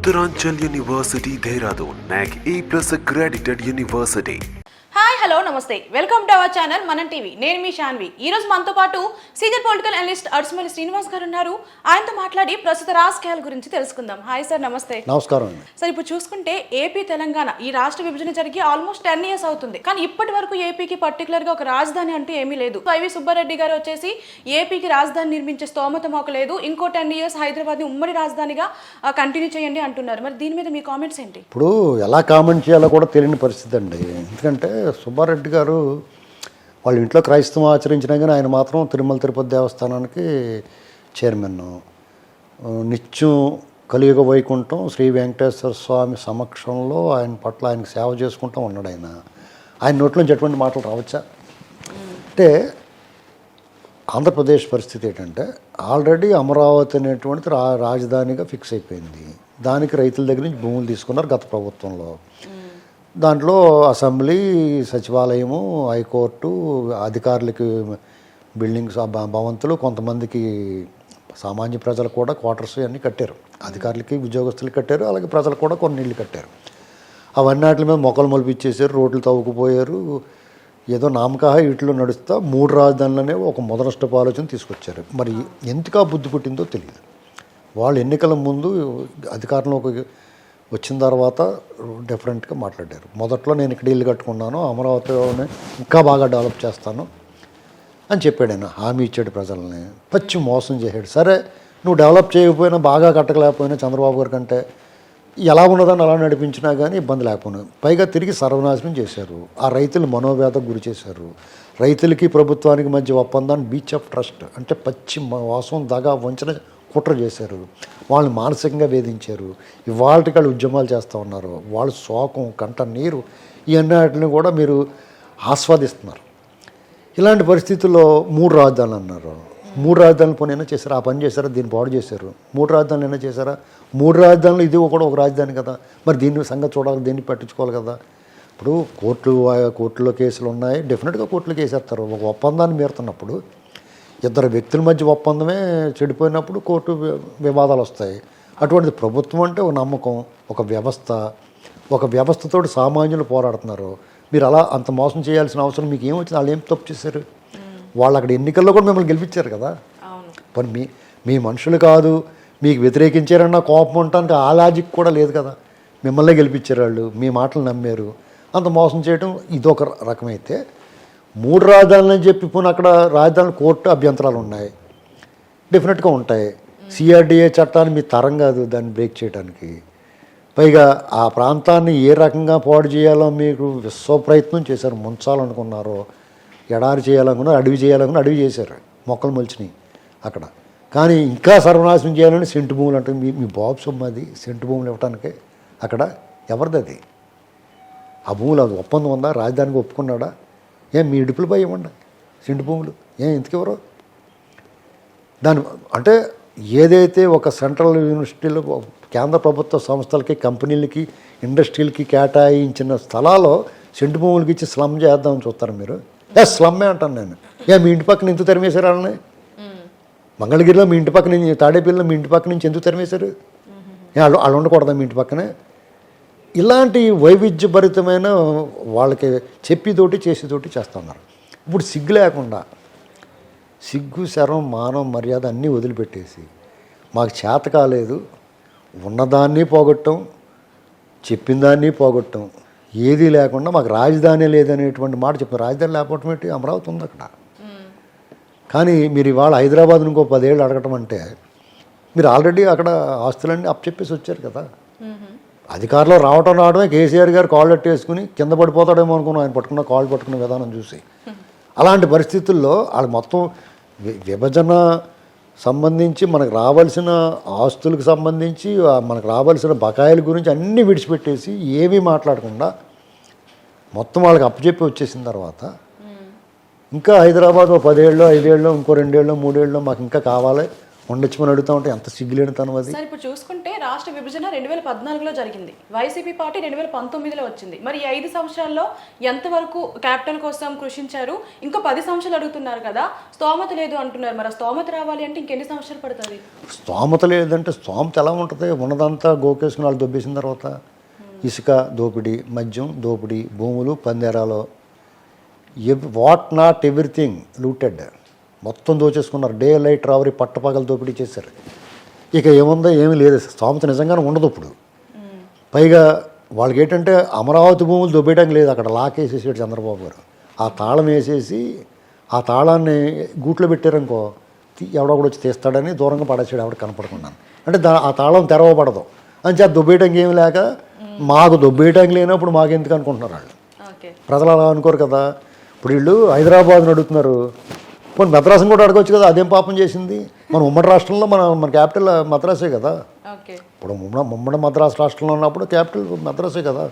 Uttaranchal University, Dehradun, NAC A+ accredited university. Hi hello నమస్తే welcome to our channel మనం TV. నేను మీ శాన్వి. ఈ రోజు మనతో పాటు సీనియర్ పొలిటికల్ అనలిస్ట్ అడ్స్మల్ శ్రీనివాస్ గారు ఉన్నారు. ఆయనతో మాట్లాడి ప్రస్తుత రాజకీయాల గురించి తెలుసుకుందాం. హాయ్ సార్, నమస్తే. నమస్కారం. సార్, ఇప్పుడు చూసుకుంటే ఏపీ తెలంగాణ ఈ రాష్ట్ర విభజన జరిగి ఆల్మోస్ట్ 10 years అవుతుంది. కానీ ఇప్పటి వరకు ఏపీకి పర్టికులర్ గా ఒక రాజధాని అంటూ ఏమీ లేదు. వైవి సుబ్బారెడ్డి గారు వచ్చేసి ఏపీకి రాజధాని నిర్మించే స్తోమత మాకు లేదు, ఇంకో 10 years హైదరాబాద్ ని ఉమ్మడి రాజధానిగా కంటిన్యూ చేయండి అంటున్నారు. మరి దీని మీద మీ కామెంట్స్ ఏంటి? ఇప్పుడు ఎలా కామెంట్ చేయాలో కూడా తెలియని పరిస్థితి అండి. ఎందుకంటే సుబ్బారెడ్డి గారు వాళ్ళ ఇంట్లో క్రైస్తవం ఆచరించినా కానీ ఆయన మాత్రం తిరుమల తిరుపతి దేవస్థానానికి చైర్మన్. నిత్యం కలియుగ వైకుంఠం శ్రీ వెంకటేశ్వర స్వామి సమక్షంలో ఆయన పట్ల ఆయనకు సేవ చేసుకుంటూ ఉన్నాడు. ఆయన నోట్లోంచి ఎటువంటి మాటలు రావచ్చా? అంటే ఆంధ్రప్రదేశ్ పరిస్థితి ఏంటంటే ఆల్రెడీ అమరావతి అనేటువంటిది రాజధానిగా ఫిక్స్ అయిపోయింది. దానికి రైతుల దగ్గర నుంచి భూములు తీసుకున్నారు గత ప్రభుత్వంలో. దాంట్లో అసెంబ్లీ, సచివాలయము, హైకోర్టు, అధికారులకి బిల్డింగ్స్, భవంతులు, కొంతమందికి సామాన్య ప్రజలు కూడా క్వార్టర్స్ అన్నీ కట్టారు. అధికారులకి ఉద్యోగస్తులు కట్టారు, అలాగే ప్రజలు కూడా కొన్ని ఇళ్ళు కట్టారు. అవన్నీ మీద మొక్కలు మొలిపించేశారు, రోడ్లు తవ్వుకుపోయారు. ఏదో నామకాహ వీటిలో నడుస్తా 3 రాజధానులనే ఒక మొదనష్టపు ఆలోచన తీసుకొచ్చారు. మరి ఎందుకు ఆ బుద్ధి పుట్టిందో తెలియదు. వాళ్ళు ఎన్నికల ముందు అధికారంలోకి వచ్చిన తర్వాత డిఫరెంట్గా మాట్లాడారు. మొదట్లో నేను ఇక్కడ ఇల్లు కట్టుకున్నాను, అమరావతిలోనే ఇంకా బాగా డెవలప్ చేస్తాను అని చెప్పాడు. ఆయన హామీ ఇచ్చాడు ప్రజల్ని, పచ్చి మోసం చేశాడు. సరే, నువ్వు డెవలప్ చేయకపోయినా, బాగా కట్టకలేకపోయినా చంద్రబాబు గారి కంటే ఎలా ఉన్నదని అలా నడిపించినా కానీ ఇబ్బంది లేకపోయినా, పైగా తిరిగి సర్వనాశనం చేశారు. ఆ రైతులు మనోవేదకు గురి చేశారు. రైతులకి ప్రభుత్వానికి మధ్య ఒప్పందాన్ని బీచ్ ఆఫ్ ట్రస్ట్ అంటే పచ్చి మోసం, దగా, వంచన, కుట్ర చేశారు. వాళ్ళని మానసికంగా వేధించారు. ఇవాళకి వాళ్ళు ఉద్యమాలు చేస్తూ ఉన్నారు. వాళ్ళు శోకం, కంట నీరు, ఇవన్నిటిని కూడా మీరు ఆస్వాదిస్తున్నారు. ఇలాంటి పరిస్థితుల్లో 3 రాజధానులు అన్నారు. 3 రాజధానులు పోనీ చేశారు, ఆ పని చేశారా? దీన్ని పాడు చేశారు. 3 రాజధానులు అయినా చేశారా? 3 రాజధానులు ఇది కూడా ఒక రాజధాని కదా. మరి దీన్ని సంగతి చూడాలి, దీన్ని పట్టించుకోవాలి కదా. ఇప్పుడు కోర్టులో కేసులు ఉన్నాయి, డెఫినెట్గా కోర్టులో కేసేస్తారు. ఒక ఒప్పందాన్ని మీరుతున్నప్పుడు, 2 వ్యక్తుల మధ్య ఒప్పందమే చెడిపోయినప్పుడు కోర్టు వివాదాలు వస్తాయి. అటువంటిది ప్రభుత్వం అంటే ఒక నమ్మకం, ఒక వ్యవస్థతో సామాన్యులు పోరాడుతున్నారు. మీరు అలా అంత మోసం చేయాల్సిన అవసరం మీకు ఏమొచ్చింది? వాళ్ళు ఏం తప్పు చేశారు? వాళ్ళు అక్కడ ఎన్నికల్లో కూడా మిమ్మల్ని గెలిపించారు కదా. మరి మీ మనుషులు కాదు, మీకు వ్యతిరేకించారన్న కోపం ఉండటానికి ఆ లాజిక్ కూడా లేదు కదా. మిమ్మల్నే గెలిపించారు వాళ్ళు, మీ మాటలు నమ్మారు. అంత మోసం చేయడం ఇదొక రకమైతే, 3 రాజధానులు అని చెప్పి పోనీ అక్కడ రాజధానులు కోర్టు అభ్యంతరాలు ఉన్నాయి, డెఫినెట్గా ఉంటాయి. సిఆర్డిఏ చట్టాన్ని మీ తరం కాదు దాన్ని బ్రేక్ చేయడానికి. పైగా ఆ ప్రాంతాన్ని ఏ రకంగా పాడు చేయాలో మీకు విశ్వ ప్రయత్నం చేశారు. ముంచాలనుకున్నారో, ఎడారి చేయాలనుకున్నారు, అడవి చేయాలనుకున్నారు, అడవి చేశారు, మొక్కలు మొలిచినాయి అక్కడ. కానీ ఇంకా సర్వనాశనం చేయాలని సెంటు భూములు అంటే మీ బాబు సొమ్ము అది. సెంటు భూములు ఇవ్వటానికే అక్కడ ఎవరిది అది? ఆ భూములు అది ఒప్పందం ఉందా? రాజధానికి ఒప్పుకున్నాడా? మీ ఇడుపులపై ఇవ్వండి సెంటు భూములు, ఎందుకు ఎవరో దాని అంటే ఏదైతే ఒక సెంట్రల్ యూనివర్సిటీలో కేంద్ర ప్రభుత్వ సంస్థలకి, కంపెనీలకి, ఇండస్ట్రీలకి కేటాయించిన స్థలాల్లో సెంటు భూములకి ఇచ్చి స్లమ్ చేద్దామని చూస్తారు మీరు. స్లమ్మే అంటాను నేను. మీ ఇంటి పక్కన ఎందుకు తరిమేశారు వాళ్ళని? మంగళగిరిలో మీ ఇంటి పక్కన, తాడేపల్లిలో మీ ఇంటి పక్క నుంచి ఎందుకు తరిమేశారు? వాళ్ళు ఉండకూడదా మీ ఇంటి పక్కనే? ఇలాంటి వైవిధ్యభరితమైన వాళ్ళకి చెప్పితోటి చేసేతోటి చేస్తున్నారు. ఇప్పుడు సిగ్గు లేకుండా, సిగ్గు, శరం, మానం, మర్యాద అన్నీ వదిలిపెట్టేసి మాకు చేత కాలేదు, ఉన్నదాన్ని పోగొట్టం, చెప్పిన దాన్ని పోగొట్టం, ఏదీ లేకుండా మాకు రాజధాని లేదనేటువంటి మాట చెప్తారు. రాజధాని లేకపోవటం ఏంటి? అమరావతి ఉంది అక్కడ. కానీ మీరు ఇవాళ హైదరాబాద్ ఇంకో 10 ఏళ్ళు అడగటం అంటే, మీరు ఆల్రెడీ అక్కడ ఆస్తులన్నీ అప్పచెప్పేసి వచ్చారు కదా. అధికారంలో రావడమే కేసీఆర్ గారు కాళ్ళు అట్టేసుకుని కింద పడిపోతాడేమో అనుకున్నాం ఆయన కాళ్ళు పట్టుకున్న విధానం చూసి. అలాంటి పరిస్థితుల్లో వాళ్ళు మొత్తం విభజన సంబంధించి మనకు రావాల్సిన ఆస్తులకు సంబంధించి, మనకు రావాల్సిన బకాయిల గురించి అన్నీ విడిచిపెట్టేసి ఏమీ మాట్లాడకుండా మొత్తం వాళ్ళకి అప్పచెప్పి వచ్చేసిన తర్వాత ఇంకా హైదరాబాద్ 10 ఏళ్ళలో, 5 ఏళ్ళలో, ఇంకో 2 ఏళ్ళలో, 3 ఏళ్ళలో మాకు ఇంకా కావాలి, ఉండొచ్చమని అడుగుతా ఉంటే ఎంత సిగ్గులేని తనం అది. సార్ ఇప్పుడు చూసుకుంటే రాష్ట్ర విభజన 2014లో జరిగింది, వైసీపీ పార్టీ 2019లో వచ్చింది. మరి ఈ 5 సంవత్సరాల్లో ఎంతవరకు క్యాపిటల్ కోసం కృషించారు? ఇంకో 10 సంవత్సరాలు అడుగుతున్నారు కదా, స్తోమత లేదు అంటున్నారు. మరి ఆ స్తోమత రావాలి అంటే ఇంకెన్ని సంవత్సరాలు పడుతుంది? స్తోమత లేదంటే స్తోమత ఎలా ఉంటుంది? ఉన్నదంతా గోకేసుకుని వాళ్ళు దొబ్బేసిన తర్వాత ఇసుక దోపిడీ, మద్యం దోపిడీ, భూములు పందేరాలు, వాట్ నాట్ ఎవ్రీథింగ్ లూటెడ్, మొత్తం దోచేసుకున్నారు. డే లైట్ రావరి పట్టపగలు దోపిడీ చేశారు. ఇక ఏముందో ఏమీ లేదు, స్తోమత నిజంగానే ఉండదు ఇప్పుడు. పైగా వాళ్ళకి ఏంటంటే అమరావతి భూములు దొబ్బేయడానికి లేదు, అక్కడ లాకేసేసాడు చంద్రబాబు గారు. ఆ తాళం వేసేసి ఆ తాళాన్ని గూట్లో పెట్టారనుకో ఎవడో కూడా వచ్చి తీస్తాడని దూరంగా పడేసాడు, ఎవడు కనపడకుండా. అంటే ఆ తాళం తెరవబడదు అని చెప్పి దొబ్బేయడానికి ఏమి లేక, మాకు దొబ్బేయడానికి లేనప్పుడు మాకెందుకు అనుకుంటున్నారు వాళ్ళు. ప్రజలు అలా అనుకోరు కదా. ఇప్పుడు వీళ్ళు హైదరాబాద్ని అడుగుతున్నారు, కొన్ని మద్రాసును కూడా అడగవచ్చు కదా, అదేం పాపం చేసింది? మన ఉమ్మడి రాష్ట్రంలో మన క్యాపిటల్ మద్రాసే కదా. ఇప్పుడు ఉమ్మడి మద్రాసు రాష్ట్రంలో ఉన్నప్పుడు క్యాపిటల్ మద్రాసే కదా.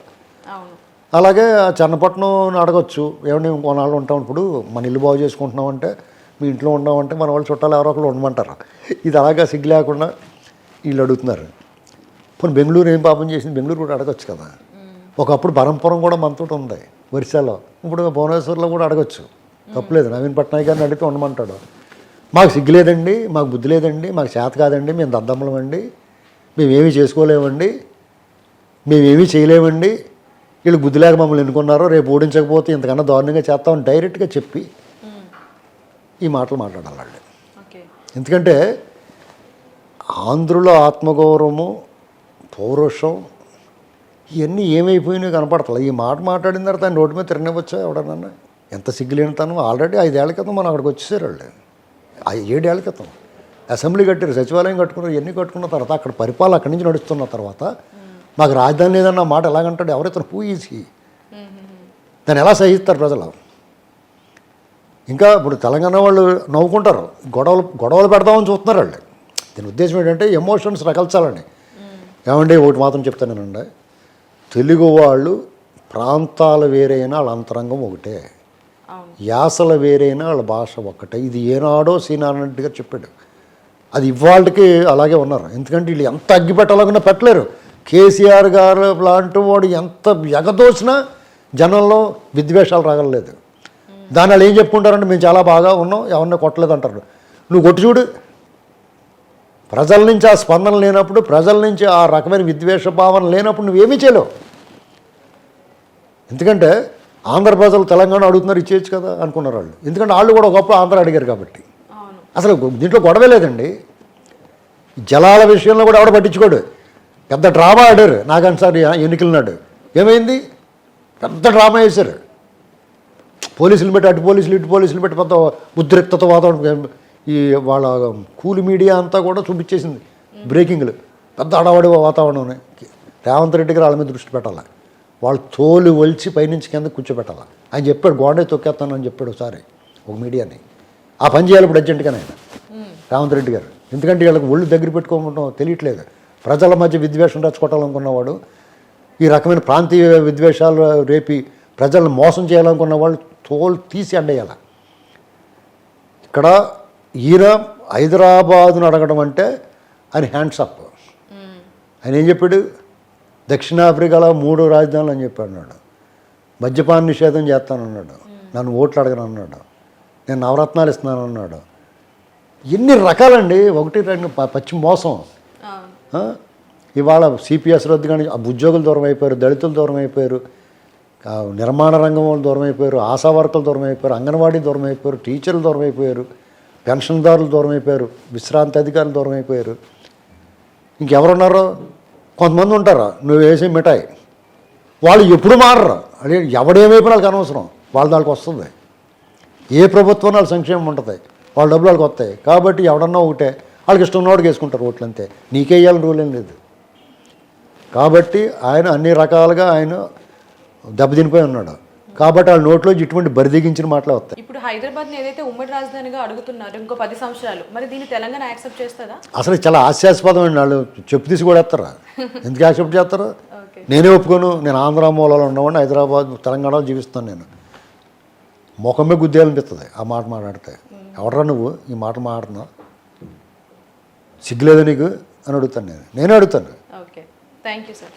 అలాగే చన్నపట్నం అడగచ్చు, ఏమంటే కొన్నాళ్ళు ఉంటాం, ఇప్పుడు మన ఇల్లు బాగు చేసుకుంటున్నాం అంటే, మీ ఇంట్లో ఉన్నామంటే మన వాళ్ళు చుట్టాలు ఎవరో ఒకరు ఉండమంటారు. ఇది అలాగా సిగ్గు లేకుండా వీళ్ళు అడుగుతున్నారు. ఇప్పుడు బెంగళూరు ఏం పాపం చేసింది? బెంగళూరు కూడా అడగచ్చు కదా. ఒకప్పుడు బరంపురం కూడా మనతో ఉంది ఒరిస్సాలో, ఇప్పుడు భువనేశ్వర్లో కూడా అడగచ్చు, తప్పులేదు. నవీన్ పట్నాయక్ గారిని అడిగితే ఉండమంటాడు. మాకు సిగ్గు లేదండి, మాకు బుద్ధి లేదండి, మాకు చేత కాదండి, మేము దద్దమ్మలమండి, మేమేమీ చేసుకోలేమండి, మేమేమీ చేయలేమండి, వీళ్ళు బుద్ధి లేక మమ్మల్ని ఎన్నుకున్నారో, రేపు ఓడించకపోతే ఇంతకన్నా దారుణంగా చేస్తామని డైరెక్ట్గా చెప్పి ఈ మాటలు మాట్లాడాలి వాళ్ళు. ఎందుకంటే ఆంధ్రుల ఆత్మగౌరవము, పౌరుషం ఇవన్నీ ఏమైపోయినాయో కనపడతలే. ఈ మాట మాట్లాడిన తర్వాత ఆయన రోడ్డు మీద తిరగనివ్వచ్చా ఎవడన్నా? ఎంత సిగ్గులేని తను. ఆల్రెడీ 5 ఏళ్ల క్రితం మనం అక్కడికి వచ్చేసారు వాళ్ళు. 7 ఏళ్ల క్రితం అసెంబ్లీ కట్టారు, సచివాలయం కట్టుకున్నారు, ఇవన్నీ కట్టుకున్న తర్వాత అక్కడ పరిపాలన అక్కడి నుంచి నడుస్తున్న తర్వాత మాకు రాజధాని లేదన్న మాట ఎలాగంటాడు? ఎవరైతే పూజీ దాన్ని ఎలా సహిస్తారు ప్రజలు? ఇంకా ఇప్పుడు తెలంగాణ వాళ్ళు నవ్వుకుంటారు, గొడవలు పెడదామని చూస్తున్నారు వాళ్ళు. దీని ఉద్దేశం ఏంటంటే ఎమోషన్స్ రకల్చాలని. ఏమంటే ఒకటి మాత్రం చెప్తానేనండి, తెలుగు వాళ్ళు ప్రాంతాలు వేరైనా వాళ్ళ అంతరంగం ఒకటే, యాసలు వేరైనా వాళ్ళ భాష ఒక్కటే. ఇది ఏనాడో సీనారెడ్డిగా చెప్పాడు, అది ఇవాళకి అలాగే ఉన్నారు. ఎందుకంటే వీళ్ళు ఎంత అగ్గి పెట్టాలన్నా పెట్టలేరు. కేసీఆర్ గారు లాంటి వాడు ఎంత ఎగదోసినా జనంలో విద్వేషాలు రాగలేదు. దాని వాళ్ళు ఏం చెప్పుకుంటారంటే మేము చాలా బాగా ఉన్నాం, ఎవరిని కొట్టలేదు అంటారు. నువ్వు కొట్టి చూడు. ప్రజల నుంచి ఆ స్పందన లేనప్పుడు, ప్రజల నుంచి ఆ రకమైన విద్వేష భావన లేనప్పుడు నువ్వేమీ చేయలేవు. ఎందుకంటే ఆంధ్ర ప్రజలు తెలంగాణ అడుగుతున్నారు, ఇచ్చేయచ్చు కదా అనుకున్నారు వాళ్ళు. ఎందుకంటే వాళ్ళు కూడా ఒకప్పుడు ఆంధ్ర అడిగారు కాబట్టి. అసలు దీంట్లో గొడవే లేదండి. జలాల విషయంలో కూడా ఎవడ పట్టించుకోడు. పెద్ద డ్రామా ఆడారు నాగన్ సార్ ఎన్నికల నాడు. ఏమైంది? పెద్ద డ్రామా వేశారు. పోలీసులు పెట్టి, అటు పోలీసులు ఇటు పోలీసులు పెట్టి పెద్ద ఉద్రిక్తత వాతావరణం. ఈ వాళ్ళ కూలి మీడియా అంతా కూడా చూపించేసింది బ్రేకింగ్లు. పెద్ద అడవాడి వాతావరణం. రేవంత్ రెడ్డి గారు వాళ్ళ మీద దృష్టి పెట్టాలి. వాళ్ళు తోలు ఒలిచి పైనుంచి కింద కూర్చోబెట్టాలి. ఆయన చెప్పాడు, గోడే తొక్కేస్తానని చెప్పాడు ఒకసారి ఒక మీడియాని. ఆ పని చేయాలి ఇప్పుడు అర్జెంటుగానే ఆయన రేవంత్ రెడ్డి గారు. ఎందుకంటే వీళ్ళకి ఒళ్ళు దగ్గర పెట్టుకోవడం తెలియట్లేదు. ప్రజల మధ్య విద్వేషం రెచ్చగొట్టాలనుకున్నవాడు, ఈ రకమైన ప్రాంతీయ విద్వేషాలు రేపి ప్రజలను మోసం చేయాలనుకున్న వాళ్ళు తోలు తీసి అండేయాలి. ఇక్కడ ఈయన హైదరాబాదును అడగడం అంటే ఆయన హ్యాండ్స్ అప్. ఆయన ఏం చెప్పాడు? దక్షిణాఫ్రికాలో 3 రాజధానులు అని చెప్పాడు. అన్నాడు మద్యపాన నిషేధం చేస్తానన్నాడు, నన్ను ఓట్లు అడగను అన్నాడు, నేను నవరత్నాలు ఇస్తున్నాను అన్నాడు. ఎన్ని రకాలండి, 1 2 పచ్చి మోసం. ఇవాళ సిపిఎస్ రద్దు కానీ ఉద్యోగులు దూరం అయిపోయారు, దళితులు దూరం అయిపోయారు, నిర్మాణ రంగం వాళ్ళు దూరం అయిపోయారు, ఆశా వర్కర్లు దూరం అయిపోయారు, అంగన్వాడీ దూరం అయిపోయారు, టీచర్లు దూరం అయిపోయారు, పెన్షన్దారులు దూరం అయిపోయారు, విశ్రాంతి అధికారులు దూరం అయిపోయారు. ఇంకెవరున్నారో కొంతమంది ఉంటారు, నువ్వు వేసే మిఠాయి వాళ్ళు ఎప్పుడు మారరు. అదే ఎవడేమైపోయినా వాళ్ళకి అనవసరం, వాళ్ళకి వస్తుంది. ఏ ప్రభుత్వం వాళ్ళ సంక్షేమం ఉంటుంది, వాళ్ళ డబ్బులు వాళ్ళకి వస్తాయి. కాబట్టి ఎవడన్నా ఒకటే, వాళ్ళకి ఇష్టం ఉన్నవాడికి వేసుకుంటారు ఓట్లు, అంతే. నీకే వేయాలని రూల్ ఏం లేదు. కాబట్టి ఆయన అన్ని రకాలుగా ఆయన దెబ్బతినిపోయి ఉన్నాడు. కాబట్టి వాళ్ళ నోట్లో ఇటువంటి బరిదిగించిన మాటలు వస్తాయి. ఇప్పుడు హైదరాబాద్ని ఏదైతే ఉమ్మడి రాజధానిగా అడుగుతున్నారు ఇంకో 10 సంవత్సరాలు, మరి దీన్ని తెలంగాణ యాక్సెప్ట్ చేస్తుందా? అసలు చాలా హాస్యాస్పదం అండి. వాళ్ళు చెప్పు తీసి కూడా వేస్తారా? ఎందుకు యాక్సెప్ట్ చేస్తారు? నేనే ఒప్పుకోను. నేను ఆంధ్ర మూలాలు ఉన్నవాడిని, హైదరాబాద్ తెలంగాణలో జీవిస్తాను. నేను ముఖమే గుద్దేయాలనిపిస్తుంది ఆ మాట మాట్లాడితే. ఎవడరా నువ్వు ఈ మాట మాట్లాడుతున్నావు? సిగ్గులేదు నీకు అని అడుగుతాను నేనే అడుగుతాను. Okay, thank you sir.